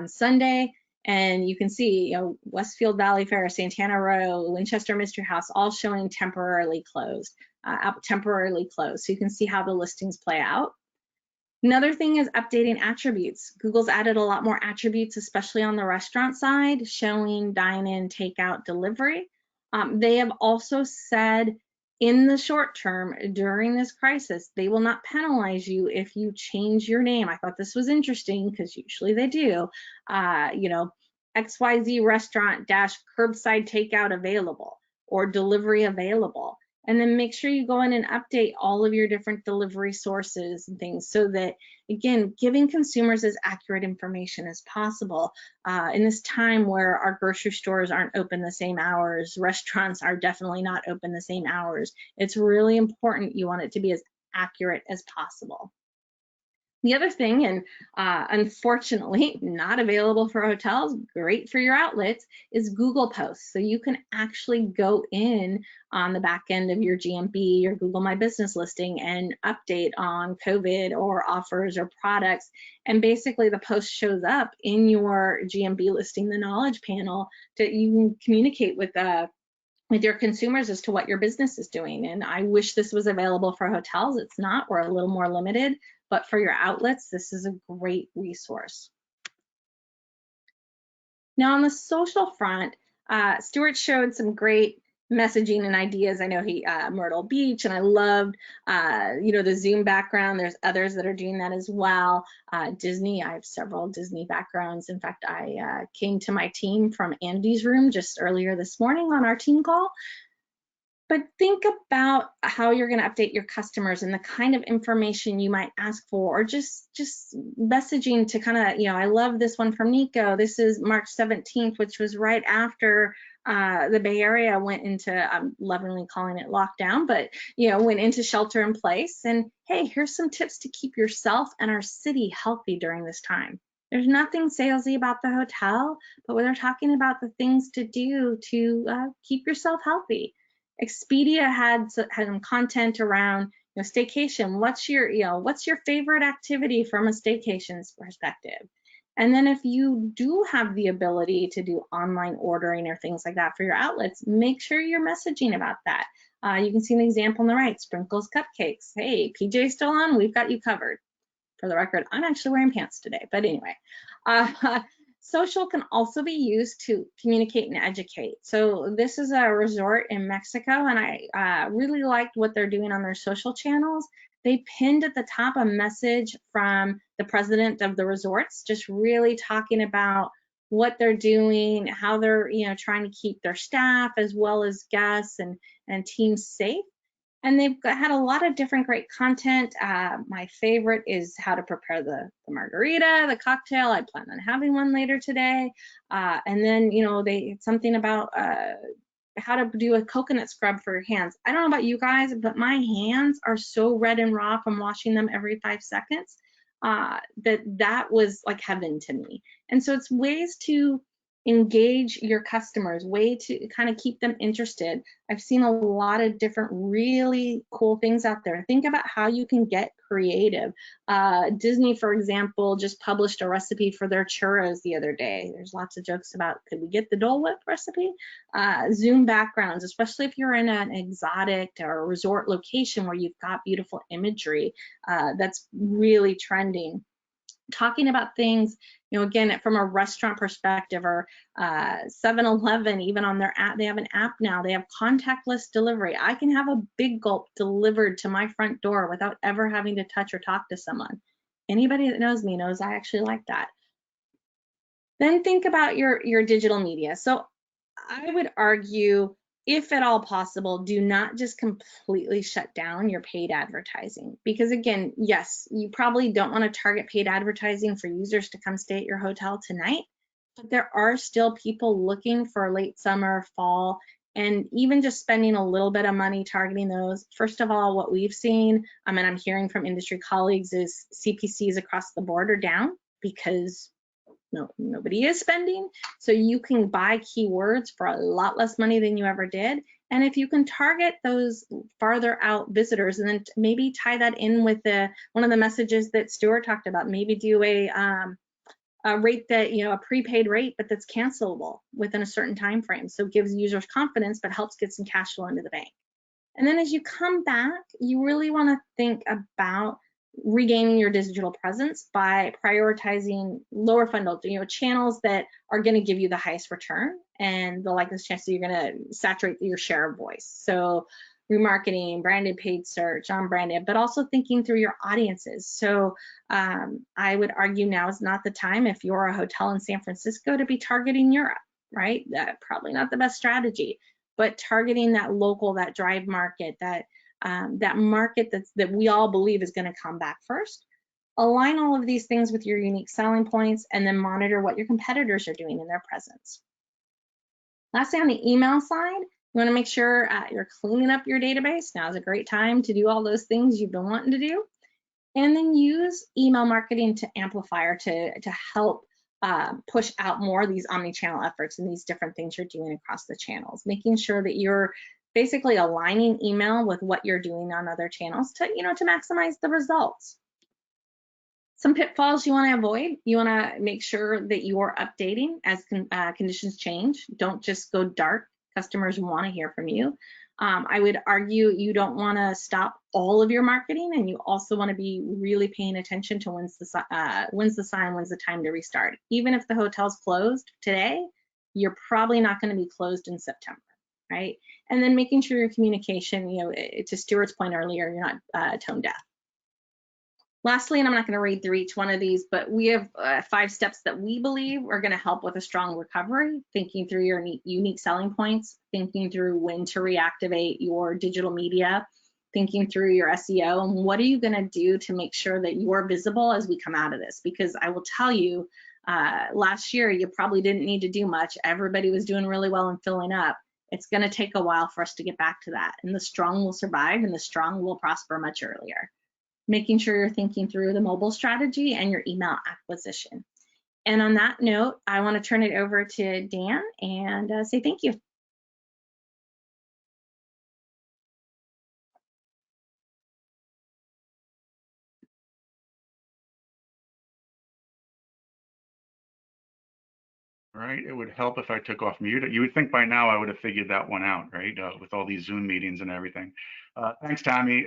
[SPEAKER 4] Sunday, and you can see, Westfield Valley Fair, Santana Row, Winchester Mystery House, all showing temporarily closed. So you can see how the listings play out. Another thing is updating attributes. Google's added a lot more attributes, especially on the restaurant side, showing dine-in, takeout, delivery. They have also said in the short term during this crisis, they will not penalize you if you change your name. I thought this was interesting because usually they do. XYZ restaurant - curbside takeout available or delivery available. And then make sure you go in and update all of your different delivery sources and things so that, again, giving consumers as accurate information as possible. In this time where our grocery stores aren't open the same hours, restaurants are definitely not open the same hours, it's really important you want it to be as accurate as possible. The other thing, and unfortunately not available for hotels, great for your outlets, is Google Posts. So you can actually go in on the back end of your GMB, your Google My Business listing, and update on COVID or offers or products. And basically the post shows up in your GMB listing, the knowledge panel, that you can communicate with your consumers as to what your business is doing. And I wish this was available for hotels. It's not. We're a little more limited, but for your outlets, this is a great resource. Now on the social front, Stuart showed some great messaging and ideas. I know he Myrtle Beach, and I loved the Zoom background. There's others that are doing that as well. Disney, I have several Disney backgrounds. In fact, I came to my team from Andy's room just earlier this morning on our team call. But think about how you're going to update your customers and the kind of information you might ask for, or just messaging to kind of, I love this one from Nico. This is March 17th, which was right after the Bay Area went into, I'm lovingly calling it lockdown, but went into shelter in place. And hey, here's some tips to keep yourself and our city healthy during this time. There's nothing salesy about the hotel, but they're talking about the things to do to keep yourself healthy. Expedia had some content around staycation. What's your favorite activity from a staycation perspective? And then if you do have the ability to do online ordering or things like that for your outlets, make sure you're messaging about that. You can see an example on the right, Sprinkles Cupcakes. Hey, PJ still on? We've got you covered. For the record, I'm actually wearing pants today, but anyway. Social can also be used to communicate and educate. So this is a resort in Mexico, and I really liked what they're doing on their social channels. They pinned at the top a message from the president of the resorts, just really talking about what they're doing, how they're trying to keep their staff as well as guests and teams safe. And they've had a lot of different great content. My favorite is how to prepare the margarita, the cocktail. I plan on having one later today. And then, they something about how to do a coconut scrub for your hands. I don't know about you guys, but my hands are so red and raw from washing them every 5 seconds that was like heaven to me. And so it's ways to engage your customers, way to kind of keep them interested. I've seen a lot of different really cool things out there. Think about how you can get creative. Disney, for example, just published a recipe for their churros the other day. There's lots of jokes about, could we get the Dole Whip recipe? Zoom backgrounds, especially if you're in an exotic or resort location where you've got beautiful imagery, that's really trending. Talking about things, again, from a restaurant perspective, or 7-Eleven, even on their app, they have an app now. They have contactless delivery. I can have a Big Gulp delivered to my front door without ever having to touch or talk to someone. Anybody that knows me knows I actually like that. Then think about your digital media. So I would argue, if at all possible, do not just completely shut down your paid advertising. Because again, yes, you probably don't want to target paid advertising for users to come stay at your hotel tonight, but there are still people looking for late summer, fall, and even just spending a little bit of money targeting those. First of all, what we've seen, and I'm hearing from industry colleagues, is CPCs across the board are down because nobody is spending. So you can buy keywords for a lot less money than you ever did. And if you can target those farther out visitors, and then maybe tie that in with one of the messages that Stuart talked about, maybe do a rate that, a prepaid rate, but that's cancelable within a certain time frame. So it gives users confidence, but helps get some cash flow into the bank. And then as you come back, you really want to think about regaining your digital presence by prioritizing lower funnel, channels that are going to give you the highest return and the likeliest chance that you're going to saturate your share of voice. So remarketing, branded paid search, unbranded, but also thinking through your audiences. So I would argue now is not the time, if you're a hotel in San Francisco, to be targeting Europe, right? Probably not the best strategy, but targeting that local, that drive market, that market that we all believe is going to come back first. Align all of these things with your unique selling points, and then monitor what your competitors are doing in their presence. Lastly, on the email side, you want to make sure you're cleaning up your database. Now is a great time to do all those things you've been wanting to do. And then use email marketing to amplify or to help push out more of these omni-channel efforts and these different things you're doing across the channels, making sure that you're basically aligning email with what you're doing on other channels to, to maximize the results. Some pitfalls you want to avoid. You want to make sure that you're updating as conditions change. Don't just go dark. Customers want to hear from you. I would argue you don't want to stop all of your marketing, and you also want to be really paying attention to when's the sign, when's the time to restart. Even if the hotel's closed today, you're probably not going to be closed in September, right? And then making sure your communication, to Stuart's point earlier, you're not tone deaf. Lastly, and I'm not going to read through each one of these, but we have 5 steps that we believe are going to help with a strong recovery. Thinking through your unique selling points, thinking through when to reactivate your digital media, thinking through your SEO, and what are you going to do to make sure that you're visible as we come out of this? Because I will tell you, last year, you probably didn't need to do much. Everybody was doing really well and filling up. It's going to take a while for us to get back to that. And the strong will survive, and the strong will prosper much earlier. Making sure you're thinking through the mobile strategy and your email acquisition. And on that note, I want to turn it over to Dan and say thank you.
[SPEAKER 2] All right, it would help if I took off mute. You would think by now I would have figured that one out, right? With all these Zoom meetings and everything. Thanks, Tammie.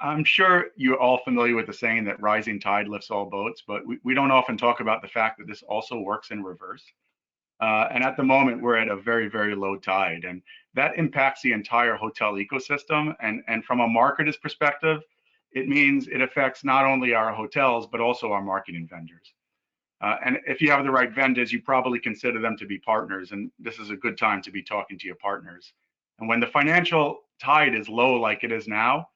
[SPEAKER 2] I'm sure you're all familiar with the saying that rising tide lifts all boats, but we don't often talk about the fact that this also works in reverse. And at the moment, we're at a very, very low tide, and that impacts the entire hotel ecosystem. And from a marketer's perspective, it means it affects not only our hotels, but also our marketing vendors. And if you have the right vendors, you probably consider them to be partners, and this is a good time to be talking to your partners. And when the financial tide is low like it is now,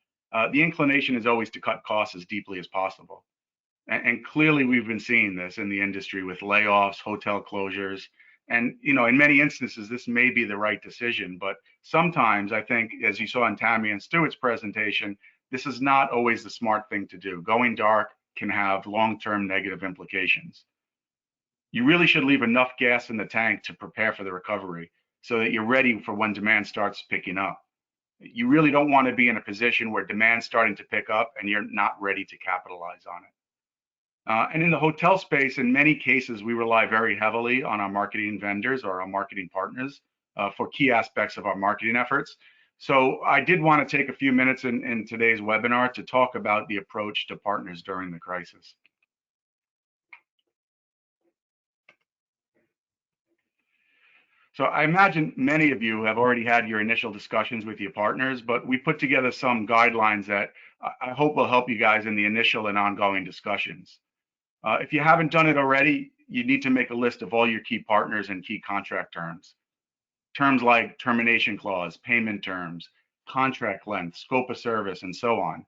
[SPEAKER 2] the inclination is always to cut costs as deeply as possible. And clearly we've been seeing this in the industry with layoffs, hotel closures, and in many instances, this may be the right decision, but sometimes I think, as you saw in Tammie and Stuart's presentation, this is not always the smart thing to do. Going dark can have long-term negative implications. You really should leave enough gas in the tank to prepare for the recovery so that you're ready for when demand starts picking up. You really don't want to be in a position where demand's starting to pick up and you're not ready to capitalize on it. And in the hotel space, in many cases, we rely very heavily on our marketing vendors or our marketing partners for key aspects of our marketing efforts. So I did want to take a few minutes in today's webinar to talk about the approach to partners during the crisis. So I imagine many of you have already had your initial discussions with your partners, but we put together some guidelines that I hope will help you guys in the initial and ongoing discussions. If you haven't done it already, you need to make a list of all your key partners and key contract terms. Terms like termination clause, payment terms, contract length, scope of service, and so on.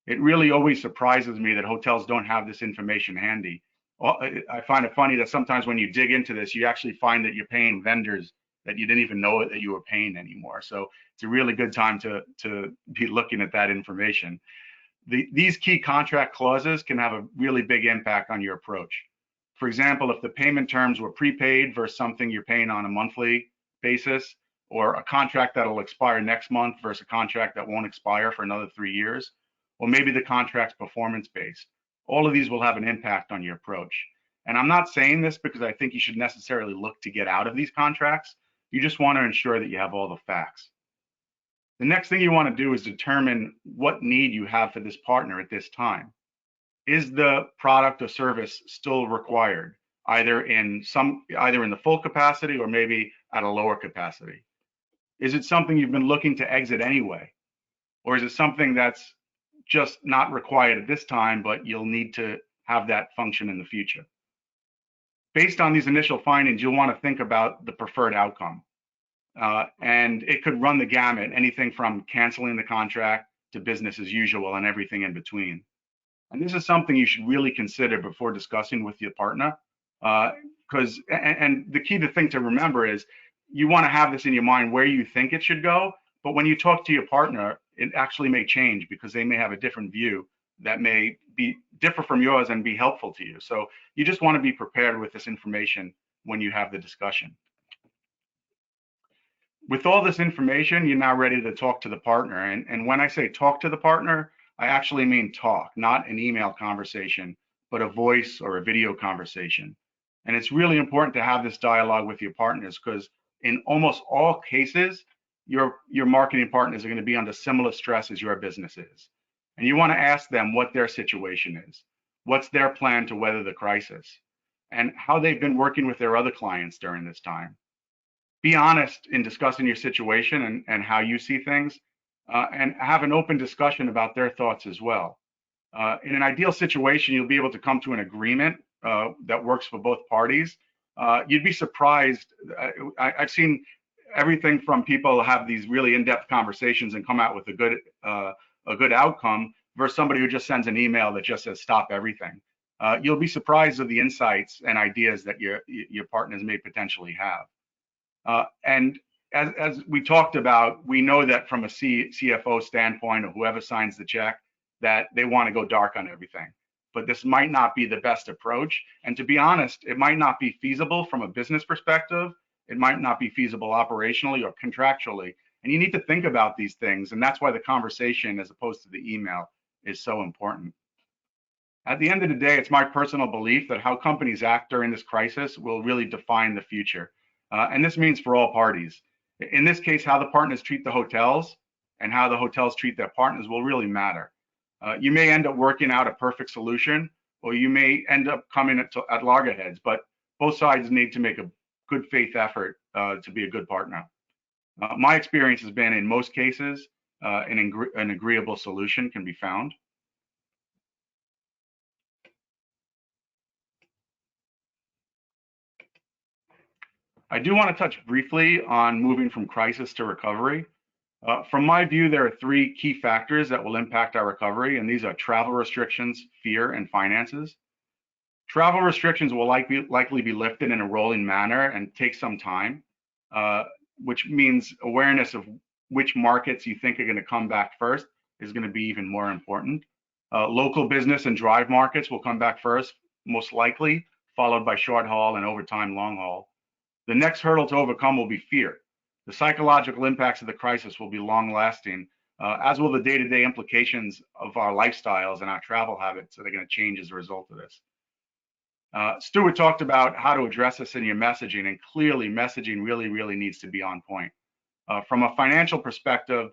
[SPEAKER 2] It really always surprises me that hotels don't have this information handy. I find it funny that sometimes when you dig into this, you actually find that you're paying vendors that you didn't even know that you were paying anymore. So it's a really good time to be looking at that information. These key contract clauses can have a really big impact on your approach. For example, if the payment terms were prepaid versus something you're paying on a monthly basis, or a contract that'll expire next month versus a contract that won't expire for another 3 years, or maybe the contract's performance-based. All of these will have an impact on your approach. And I'm not saying this because I think you should necessarily look to get out of these contracts. You just want to ensure that you have all the facts. The next thing you want to do is determine what need you have for this partner at this time. Is the product or service still required, either in the full capacity or maybe at a lower capacity? Is it something you've been looking to exit anyway? Or is it something that's just not required at this time, but you'll need to have that function in the future? Based on these initial findings, you'll want to think about the preferred outcome. And it could run the gamut, anything from canceling the contract to business as usual and everything in between. And this is something you should really consider before discussing with your partner. Because the key thing to remember is you want to have this in your mind where you think it should go. But when you talk to your partner, it actually may change because they may have a different view that may differ from yours and be helpful to you. So you just want to be prepared with this information when you have the discussion. With all this information, you're now ready to talk to the partner. And when I say talk to the partner, I actually mean talk, not an email conversation, but a voice or a video conversation. And it's really important to have this dialogue with your partners because in almost all cases, your marketing partners are going to be under similar stress as your business is. And you want to ask them what their situation is, what's their plan to weather the crisis, and how they've been working with their other clients during this time. Be honest in discussing your situation and how you see things, and have an open discussion about their thoughts as well. In an ideal situation, you'll be able to come to an agreement that works for both parties. You'd be surprised. I've seen everything from people have these really in-depth conversations and come out with a good outcome versus somebody who just sends an email that just says stop everything. You'll be surprised of the insights and ideas that your partners may potentially have. And as we talked about, we know that from a CFO standpoint or whoever signs the check, that they want to go dark on everything. But this might not be the best approach. And to be honest, it might not be feasible from a business perspective. It might not be feasible operationally or contractually. And you need to think about these things. And that's why the conversation, as opposed to the email, is so important. At the end of the day, it's my personal belief that how companies act during this crisis will really define the future. And this means for all parties. In this case, how the partners treat the hotels and how the hotels treat their partners will really matter. You may end up working out a perfect solution, or you may end up coming at loggerheads, but both sides need to make a good faith effort to be a good partner. My experience has been in most cases, an agreeable solution can be found. I do want to touch briefly on moving from crisis to recovery. From my view, there are three key factors that will impact our recovery, and these are travel restrictions, fear, and finances. Travel restrictions will likely be lifted in a rolling manner and take some time, which means awareness of which markets you think are going to come back first is going to be even more important. Local business and drive markets will come back first, most likely, followed by short haul and over time long haul. The next hurdle to overcome will be fear. The psychological impacts of the crisis will be long lasting, as will the day-to-day implications of our lifestyles and our travel habits that are going to change as a result of this. Stuart talked about how to address this in your messaging, and clearly messaging really needs to be on point. From a financial perspective,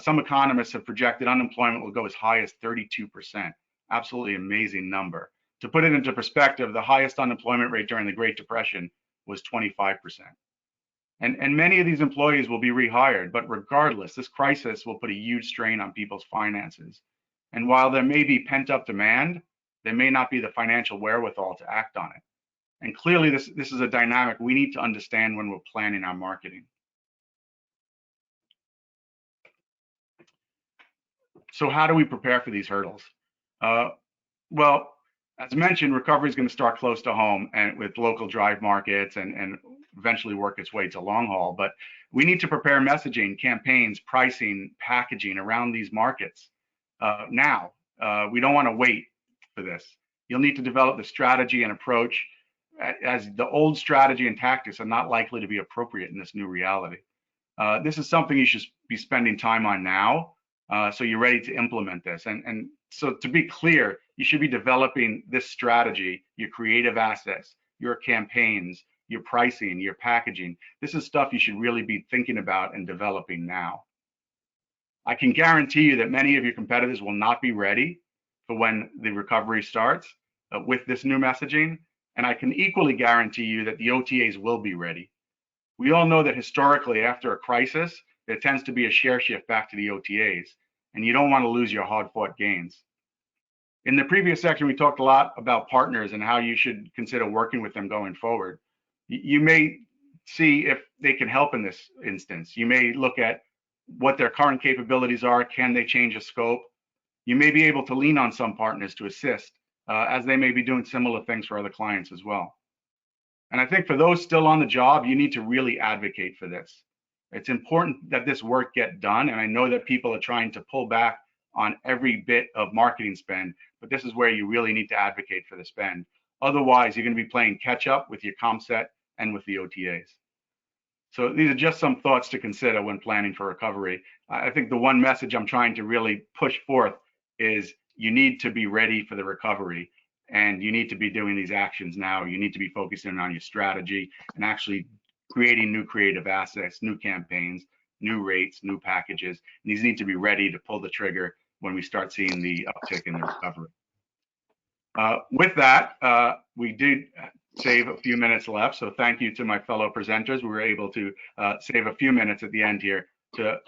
[SPEAKER 2] some economists have projected unemployment will go as high as 32%. Absolutely amazing number. To put it into perspective, the highest unemployment rate during the Great Depression was 25%. And many of these employees will be rehired, but regardless, this crisis will put a huge strain on people's finances. And while there may be pent-up demand, there may not be the financial wherewithal to act on it. And clearly, this is a dynamic we need to understand when we're planning our marketing. So how do we prepare for these hurdles? Well, as mentioned, recovery is going to start close to home and with local drive markets and eventually work its way to long haul. But we need to prepare messaging, campaigns, pricing, packaging around these markets now. We don't want to wait for this. You'll need to develop the strategy and approach, as the old strategy and tactics are not likely to be appropriate in this new reality. This is something you should be spending time on now, so you're ready to implement this. And so to be clear, you should be developing this strategy, your creative assets, your campaigns, your pricing, your packaging. This is stuff you should really be thinking about and developing now. I can guarantee you that many of your competitors will not be ready for when the recovery starts with this new messaging. And I can equally guarantee you that the OTAs will be ready. We all know that historically, after a crisis, there tends to be a share shift back to the OTAs, and you don't want to lose your hard-fought gains. In the previous section, we talked a lot about partners and how you should consider working with them going forward. You may see if they can help in this instance. You may look at what their current capabilities are. Can they change a scope? You may be able to lean on some partners to assist, as they may be doing similar things for other clients as well. And I think for those still on the job, you need to really advocate for this. It's important that this work get done. And I know that people are trying to pull back on every bit of marketing spend, but this is where you really need to advocate for the spend. Otherwise, you're going to be playing catch up with your comp set and with the OTAs. So these are just some thoughts to consider when planning for recovery. I think the one message I'm trying to really push forth is you need to be ready for the recovery. And you need to be doing these actions now. You need to be focusing on your strategy and actually creating new creative assets, new campaigns, new rates, new packages. And these need to be ready to pull the trigger when we start seeing the uptick in the recovery. With that, we did save a few minutes left. So thank you to my fellow presenters. We were able to save a few minutes at the end here to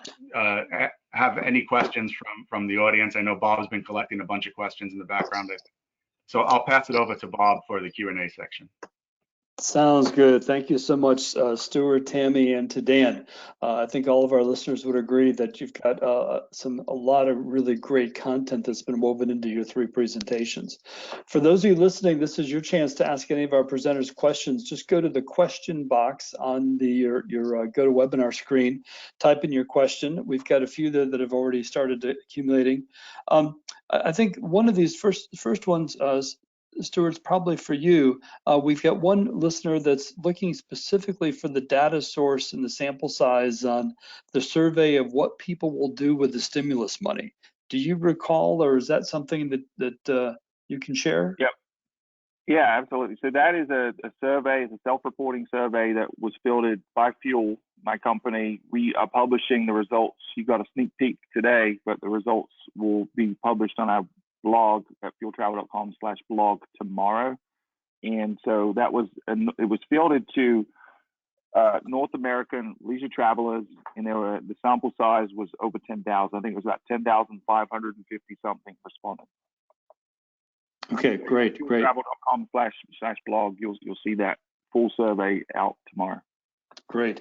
[SPEAKER 2] have any questions from the audience. I know Bob has been collecting a bunch of questions in the background. So I'll pass it over to Bob for the Q&A section.
[SPEAKER 1] Sounds good. Thank you so much, Stuart, Tammie, and to Dan. I think all of our listeners would agree that you've got a lot of really great content that's been woven into your three presentations. For those of you listening, this is your chance to ask any of our presenters questions. Just go to the question box on your GoToWebinar screen, type in your question. We've got a few there that have already started accumulating. I think one of these first ones, Stuart's probably for you. We've got one listener that's looking specifically for the data source and the sample size on the survey of what people will do with the stimulus money. Do you recall, or is that something that you can share?
[SPEAKER 3] Yep. Yeah, absolutely. So that is a survey, it's a self-reporting survey that was fielded by Fuel, my company. We are publishing the results. You got a sneak peek today, but the results will be published on our blog at fueltravel.com/blog tomorrow. And so it was fielded to North American leisure travelers, and the sample size was over 10,000. I think it was about 10,550 something respondents.
[SPEAKER 1] Okay, great.
[SPEAKER 3] Fueltravel.com/blog. You'll see that full survey out tomorrow.
[SPEAKER 1] Great.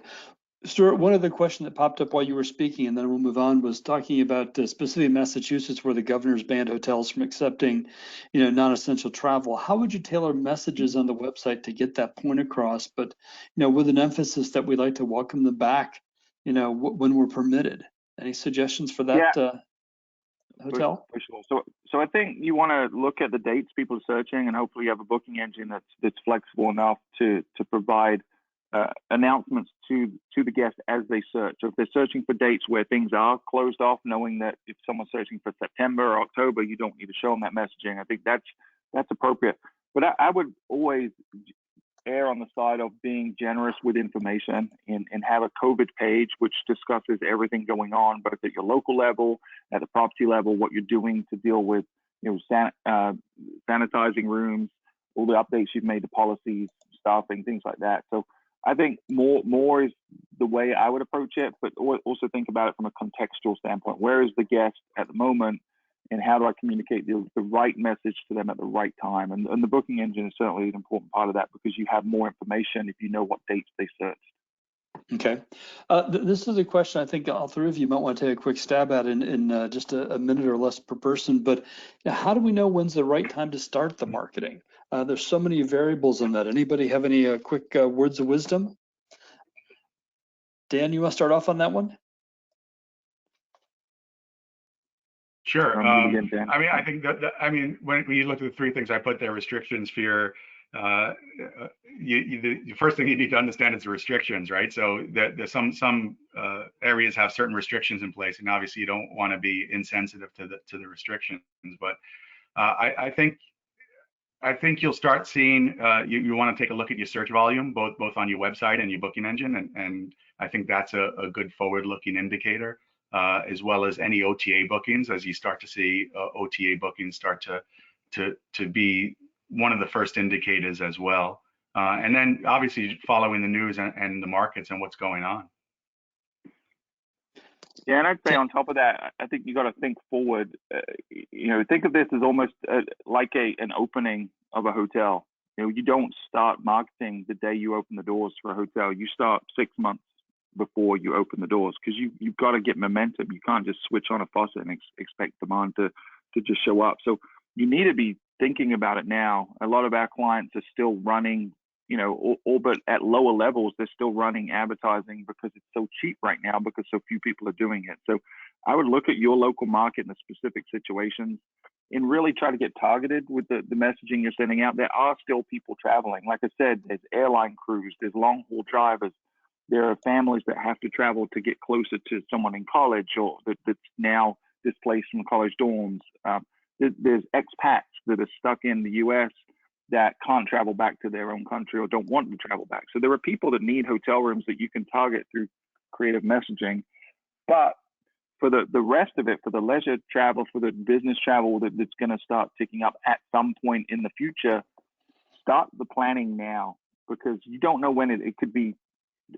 [SPEAKER 1] Stuart, one other question that popped up while you were speaking, and then we'll move on, was talking about specifically Massachusetts, where the governor's banned hotels from accepting, non-essential travel. How would you tailor messages on the website to get that point across, but, with an emphasis that we'd like to welcome them back, when we're permitted? Any suggestions for that hotel?
[SPEAKER 3] For sure. So I think you want to look at the dates people are searching, and hopefully you have a booking engine that's flexible enough to provide announcements to the guests as they search. So if they're searching for dates where things are closed off, knowing that if someone's searching for September or October, you don't need to show them that messaging. I think that's appropriate. But I would always err on the side of being generous with information and have a COVID page which discusses everything going on, both at your local level, at the property level, what you're doing to deal with, sanitizing rooms, all the updates you've made to policies, staffing, things like that. So I think more is the way I would approach it, but also think about it from a contextual standpoint. Where is the guest at the moment, and how do I communicate the right message to them at the right time? And the booking engine is certainly an important part of that, because you have more information if you know what dates they searched.
[SPEAKER 1] Okay. This is a question I think all three of you might want to take a quick stab at in just a minute or less per person, but how do we know when's the right time to start the marketing? There's so many variables in that. Anybody have any quick words of wisdom? Dan, you want to start off on that one?
[SPEAKER 2] Sure.
[SPEAKER 3] Again, Dan.
[SPEAKER 2] I mean, I think when you look at the three things I put there: restrictions, fear. The first thing you need to understand is the restrictions, right? So there's some areas have certain restrictions in place, and obviously you don't want to be insensitive to the restrictions. But I think you'll start seeing you want to take a look at your search volume, both on your website and your booking engine, and I think that's a good forward-looking indicator, as well as any OTA bookings. As you start to see OTA bookings start to be one of the first indicators as well, and then obviously following the news and the markets and what's going on.
[SPEAKER 3] Yeah, and I'd say on top of that, I think you got to think forward. Think of this as almost like an opening of a hotel. You don't start marketing the day you open the doors for a hotel. You start 6 months before you open the doors, because you've got to get momentum. You can't just switch on a faucet and expect demand to just show up. So you need to be thinking about it now. A lot of our clients are still running, all but at lower levels, they're still running advertising because it's so cheap right now, because so few people are doing it. So I would look at your local market and the specific situations and really try to get targeted with the messaging you're sending out. There are still people traveling. Like I said, there's airline crews, there's long haul drivers. There are families that have to travel to get closer to someone in college, or that's now displaced from college dorms. There's expats that are stuck in the U.S. that can't travel back to their own country or don't want to travel back. So there are people that need hotel rooms that you can target through creative messaging. But for the rest of it, for the leisure travel, for the business travel that's going to start ticking up at some point in the future, start the planning now, because you don't know when it could be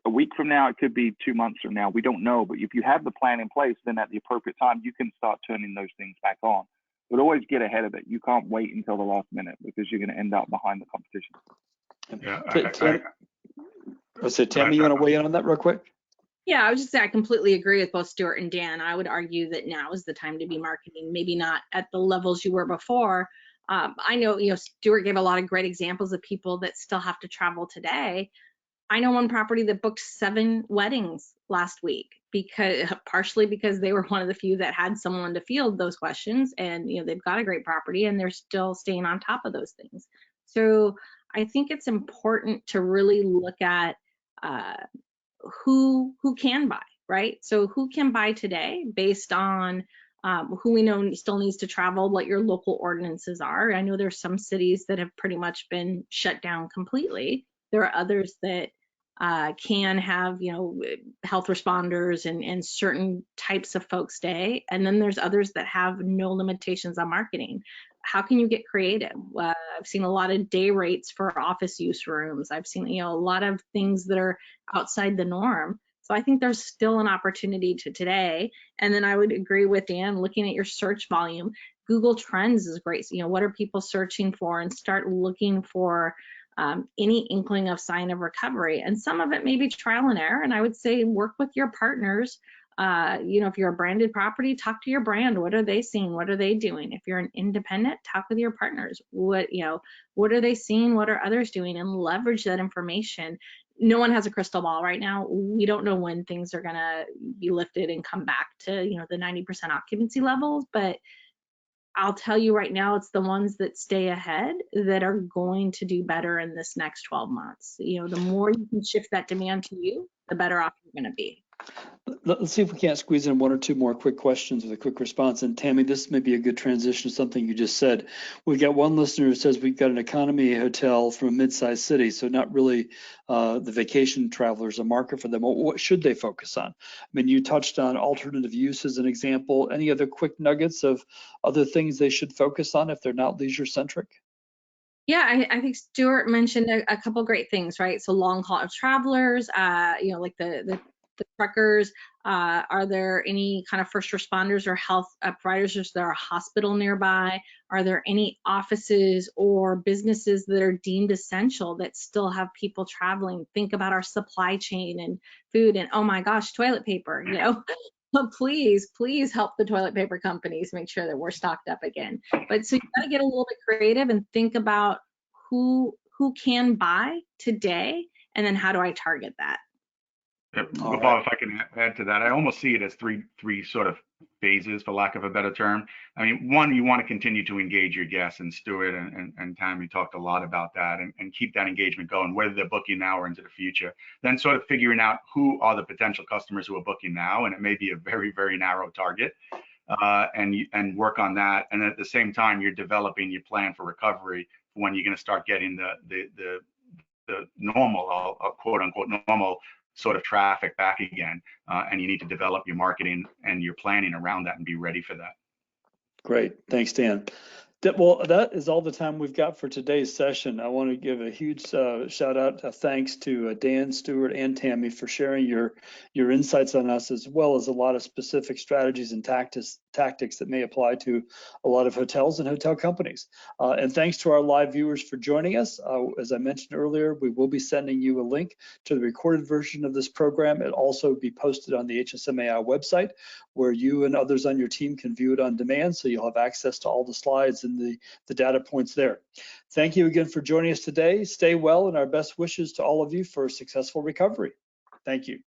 [SPEAKER 3] a week from now, it could be 2 months from now. We don't know. But if you have the plan in place, then at the appropriate time, you can start turning those things back on. But always get ahead of it. You can't wait until the last minute, because you're going to end up behind the competition.
[SPEAKER 2] Yeah.
[SPEAKER 1] Tammie, you want to weigh in on that real quick?
[SPEAKER 4] Yeah, I would just say I completely agree with both Stuart and Dan. I would argue that now is the time to be marketing, maybe not at the levels you were before. I know, Stuart gave a lot of great examples of people that still have to travel today. I know one property that booked 7 weddings last week, partially because they were one of the few that had someone to field those questions, and they've got a great property and they're still staying on top of those things. So I think it's important to really look at who can buy, right? So who can buy today based on who we know still needs to travel, what your local ordinances are. I know there's some cities that have pretty much been shut down completely. There are others that can have, health responders and certain types of folks stay. And then there's others that have no limitations on marketing. How can you get creative? I've seen a lot of day rates for office use rooms. I've seen, a lot of things that are outside the norm. So I think there's still an opportunity to today. And then I would agree with Dan, looking at your search volume. Google Trends is great. So, what are people searching for, and start looking for any inkling of sign of recovery. And some of it may be trial and error. And I would say work with your partners. If you're a branded property, talk to your brand. What are they seeing? What are they doing? If you're an independent, talk with your partners. What are they seeing? What are others doing? And leverage that information. No one has a crystal ball right now. We don't know when things are going to be lifted and come back to, the 90% occupancy levels, but I'll tell you right now, it's the ones that stay ahead that are going to do better in this next 12 months. The more you can shift that demand to you, the better off you're going to be.
[SPEAKER 1] Let's see if we can't squeeze in 1 or 2 more quick questions with a quick response. And Tammie, this may be a good transition to something you just said. We've got one listener who says we've got an economy hotel from a mid-sized city, so not really the vacation travelers, a market for them. What should they focus on? I mean, you touched on alternative use as an example. Any other quick nuggets of other things they should focus on if they're not leisure-centric?
[SPEAKER 4] Yeah, I think Stuart mentioned a couple great things, right? So long haul travelers, like the truckers. Are there any kind of first responders or health providers? Is there a hospital nearby? Are there any offices or businesses that are deemed essential that still have people traveling? Think about our supply chain and food, and oh my gosh, toilet paper, please help the toilet paper companies make sure that we're stocked up again. But so you got to get a little bit creative and think about who can buy today, and then how do I target that?
[SPEAKER 1] All
[SPEAKER 2] Bob,
[SPEAKER 1] right.
[SPEAKER 2] if I can add to that, I almost see it as three sort of phases, for lack of a better term. I mean, one, you want to continue to engage your guests, and Stuart and Tammie talked a lot about that, and keep that engagement going, whether they're booking now or into the future. Then sort of figuring out who are the potential customers who are booking now, and it may be a very, very narrow target, and work on that. And at the same time, you're developing your plan for recovery when you're going to start getting the normal, quote unquote, normal sort of traffic back again. And you need to develop your marketing and your planning around that and be ready for that.
[SPEAKER 1] Great. Thanks, Dan. Well, that is all the time we've got for today's session. I want to give a huge shout out, thanks to Dan, Stuart, and Tammie for sharing your insights on us, as well as a lot of specific strategies and tactics that may apply to a lot of hotels and hotel companies. And thanks to our live viewers for joining us. As I mentioned earlier, we will be sending you a link to the recorded version of this program. It'll also be posted on the HSMAI website, where you and others on your team can view it on demand, so you'll have access to all the slides and the data points there. Thank you again for joining us today. Stay well, and our best wishes to all of you for a successful recovery. Thank you.